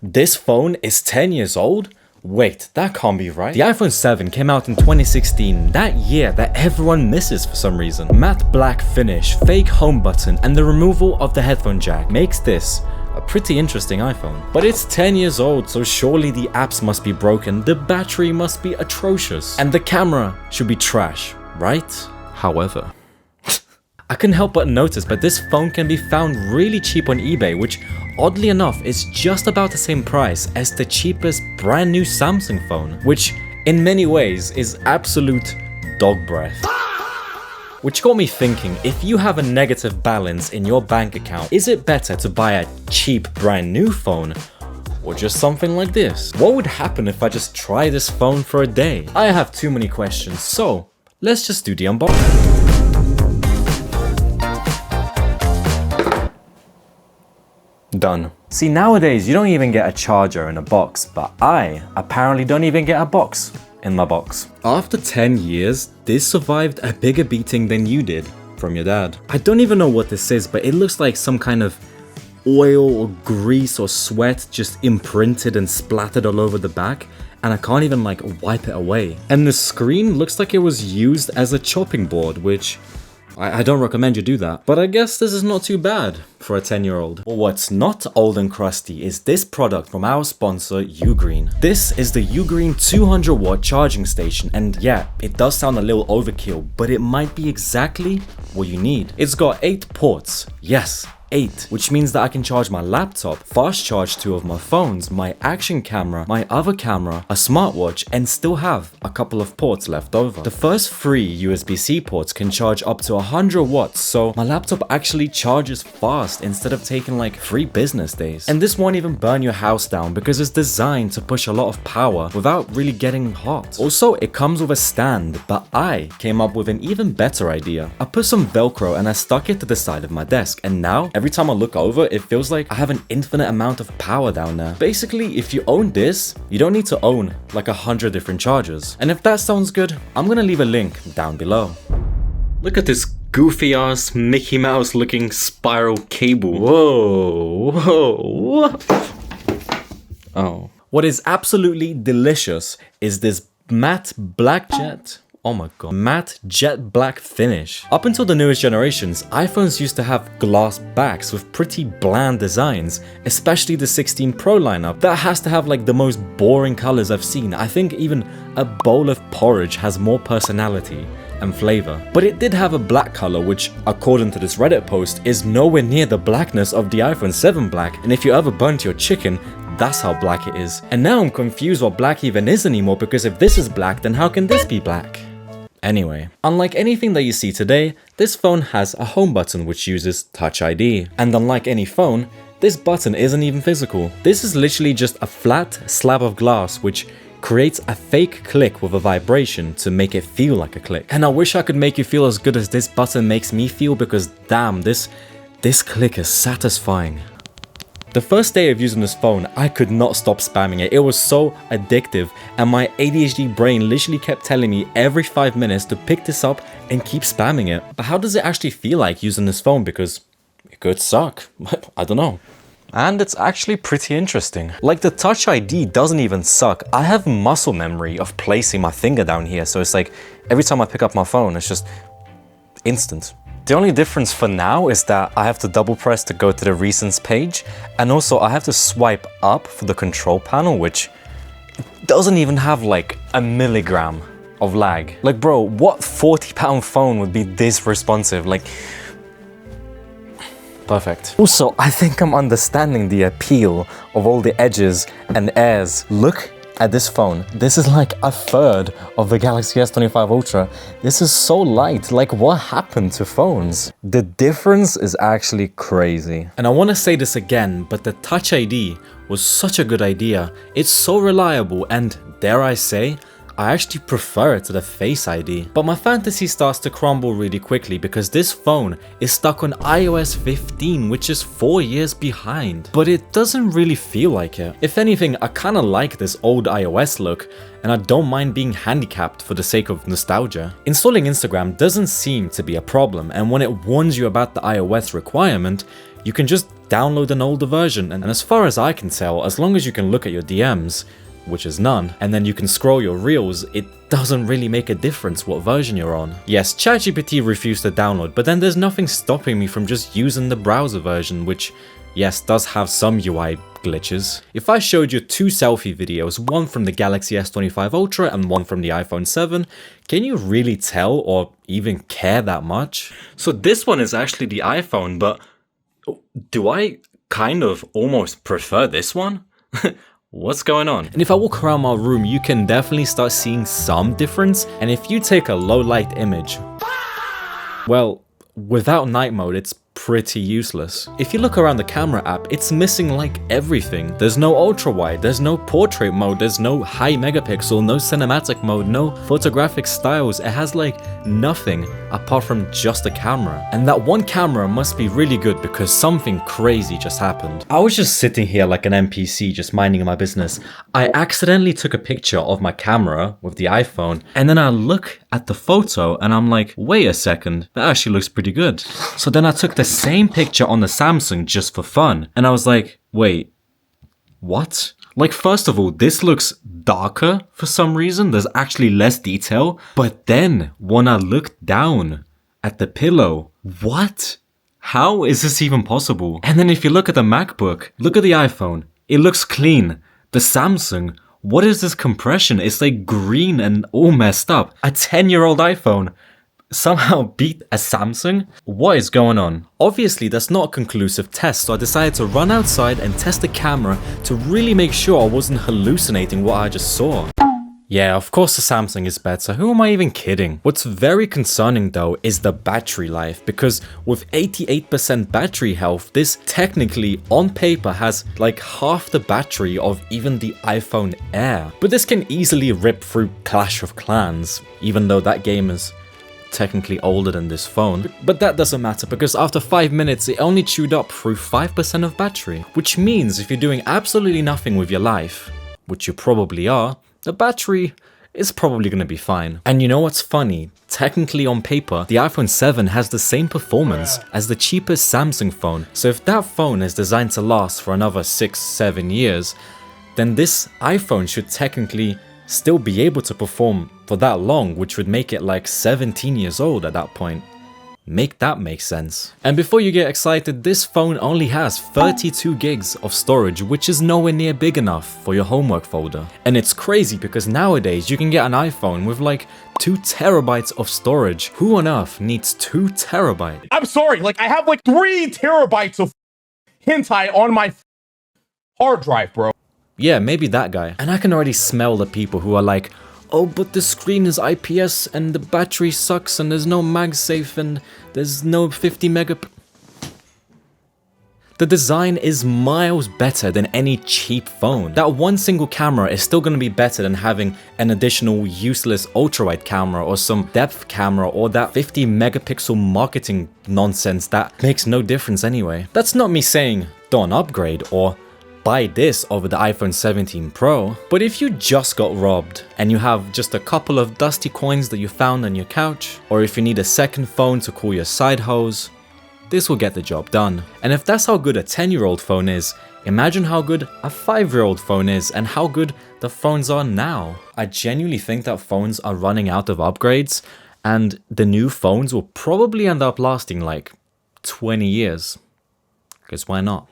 This phone is 10 years old? Wait, that can't be right. The iPhone 7 came out in 2016, that year that everyone misses for some reason. Matte black finish, fake home button, and the removal of the headphone jack makes this a pretty interesting iPhone. But it's 10 years old, so surely the apps must be broken, the battery must be atrocious, and the camera should be trash, right? However, I couldn't help but notice that this phone can be found really cheap on eBay, which oddly enough is just about the same price as the cheapest brand new Samsung phone, which in many ways is absolute dog breath. Which got me thinking, if you have a negative balance in your bank account, is it better to buy a cheap brand new phone or just something like this? What would happen if I just try this phone for a day? I have too many questions, so let's just do the unboxing. Done. See, nowadays you don't even get a charger in a box, but I apparently don't even get a box in my box. After 10 years, this survived a bigger beating than you did from your dad. I don't even know what this is, but it looks like some kind of oil or grease or sweat just imprinted and splattered all over the back, and I can't even like wipe it away. And the screen looks like it was used as a chopping board, which I don't recommend you do that, but I guess this is not too bad for a 10-year-old. But what's not old and crusty is this product from our sponsor, UGREEN. This is the UGREEN 200-watt charging station, and yeah, it does sound a little overkill, but it might be exactly what you need. It's got 8 ports, yes, 8, which means that I can charge my laptop, fast charge 2 of my phones, my action camera, my other camera, a smartwatch, and still have a couple of ports left over. The first 3 USB-C ports can charge up to 100 watts, so my laptop actually charges fast instead of taking like 3 business days. And this won't even burn your house down because it's designed to push a lot of power without really getting hot. Also, it comes with a stand, but I came up with an even better idea. I put some Velcro and I stuck it to the side of my desk, and now every time I look over, it feels like I have an infinite amount of power down there. Basically, if you own this, you don't need to own like 100 different chargers. And if that sounds good, I'm gonna leave a link down below. Look at this goofy ass Mickey Mouse looking spiral cable. Whoa, whoa. Oh. What is absolutely delicious is this matte black jet. Oh my god. Matte jet black finish. Up until the newest generations, iPhones used to have glass backs with pretty bland designs, especially the 16 Pro lineup that has to have like the most boring colors I've seen. I think even a bowl of porridge has more personality and flavor. But it did have a black color, which according to this Reddit post is nowhere near the blackness of the iPhone 7 black, and if you ever burnt your chicken, that's how black it is. And now I'm confused what black even is anymore, because if this is black, then how can this be black? Anyway, unlike anything that you see today, this phone has a home button which uses Touch ID. And unlike any phone, this button isn't even physical. This is literally just a flat slab of glass which creates a fake click with a vibration to make it feel like a click. And I wish I could make you feel as good as this button makes me feel, because damn, this click is satisfying. The first day of using this phone, I could not stop spamming it. It was so addictive, and my ADHD brain literally kept telling me every 5 minutes to pick this up and keep spamming it. But how does it actually feel like using this phone? Because it could suck. I don't know. And it's actually pretty interesting. Like, the Touch ID doesn't even suck. I have muscle memory of placing my finger down here, so it's like every time I pick up my phone, it's just instant. The only difference for now is that I have to double press to go to the recents page, and also I have to swipe up for the control panel, which doesn't even have like a milligram of lag. Like, bro, what 40-pound phone would be this responsive? Like, perfect. Also, I think I'm understanding the appeal of all the edges and airs. Look at this phone. This is like a third of the Galaxy S25 Ultra. This is so light. Like, what happened to phones? The difference is actually crazy. And I want to say this again, but the Touch ID was such a good idea. It's so reliable, and dare I say, I actually prefer it to the Face ID. But my fantasy starts to crumble really quickly because this phone is stuck on iOS 15, which is 4 years behind. But it doesn't really feel like it. If anything, I kinda like this old iOS look, and I don't mind being handicapped for the sake of nostalgia. Installing Instagram doesn't seem to be a problem, and when it warns you about the iOS requirement, you can just download an older version. And as far as I can tell, as long as you can look at your DMs, which is none, and then you can scroll your reels, it doesn't really make a difference what version you're on. Yes, ChatGPT refused to download, but then there's nothing stopping me from just using the browser version, which, yes, does have some UI glitches. If I showed you 2 selfie videos, one from the Galaxy S25 Ultra and one from the iPhone 7, can you really tell or even care that much? So this one is actually the iPhone, but do I kind of almost prefer this one? What's going on? And if I walk around my room, you can definitely start seeing some difference. And if you take a low light image, well, without night mode, it's pretty useless. If you look around the camera app, it's missing like everything. There's no ultra wide, there's no portrait mode, there's no high megapixel, no cinematic mode, no photographic styles. It has like nothing apart from just a camera. And that one camera must be really good because something crazy just happened. I was just sitting here like an NPC just minding my business. I accidentally took a picture of my camera with the iPhone, and then I look at the photo and I'm like, wait a second, that actually looks pretty good. So then I took the same picture on the Samsung just for fun, and I was like, wait, what? Like, first of all, this looks darker for some reason, there's actually less detail, but then when I looked down at the pillow, what? How is this even possible? And then if you look at the MacBook, look at the iPhone, it looks clean. The Samsung, what is this compression? It's like green and all messed up. A 10-year-old iPhone somehow beat a Samsung? What is going on? Obviously, that's not a conclusive test, so I decided to run outside and test the camera to really make sure I wasn't hallucinating what I just saw. Yeah, of course the Samsung is better, who am I even kidding? What's very concerning though is the battery life, because with 88% battery health, this technically on paper has like half the battery of even the iPhone Air. But this can easily rip through Clash of Clans, even though that game is technically older than this phone. But that doesn't matter because after 5 minutes it only chewed up through 5% of battery, which means if you're doing absolutely nothing with your life, which you probably are, the battery is probably going to be fine. And you know what's funny? Technically on paper, the iPhone 7 has the same performance as the cheapest Samsung phone. So if that phone is designed to last for another 6-7 years, then this iPhone should technically still be able to perform for that long, which would make it like 17 years old at that point. Make that make sense. And before you get excited, this phone only has 32 gigs of storage, which is nowhere near big enough for your homework folder. And it's crazy because nowadays you can get an iPhone with like 2 terabytes of storage. Who on earth needs 2 terabytes? I'm sorry, like I have like 3 terabytes of hentai on my hard drive, bro. Yeah, maybe that guy. And I can already smell the people who are like, oh, but the screen is IPS and the battery sucks and there's no MagSafe and there's no 50 megap... The design is miles better than any cheap phone. That one single camera is still going to be better than having an additional useless ultra-wide camera or some depth camera or that 50 megapixel marketing nonsense that makes no difference anyway. That's not me saying don't upgrade or buy this over the iPhone 17 Pro, but if you just got robbed and you have just a couple of dusty coins that you found on your couch, or if you need a second phone to call your side hoes, this will get the job done. And if that's how good a 10-year-old phone is, imagine how good a 5-year-old phone is and how good the phones are now. I genuinely think that phones are running out of upgrades and the new phones will probably end up lasting like 20 years. Because why not?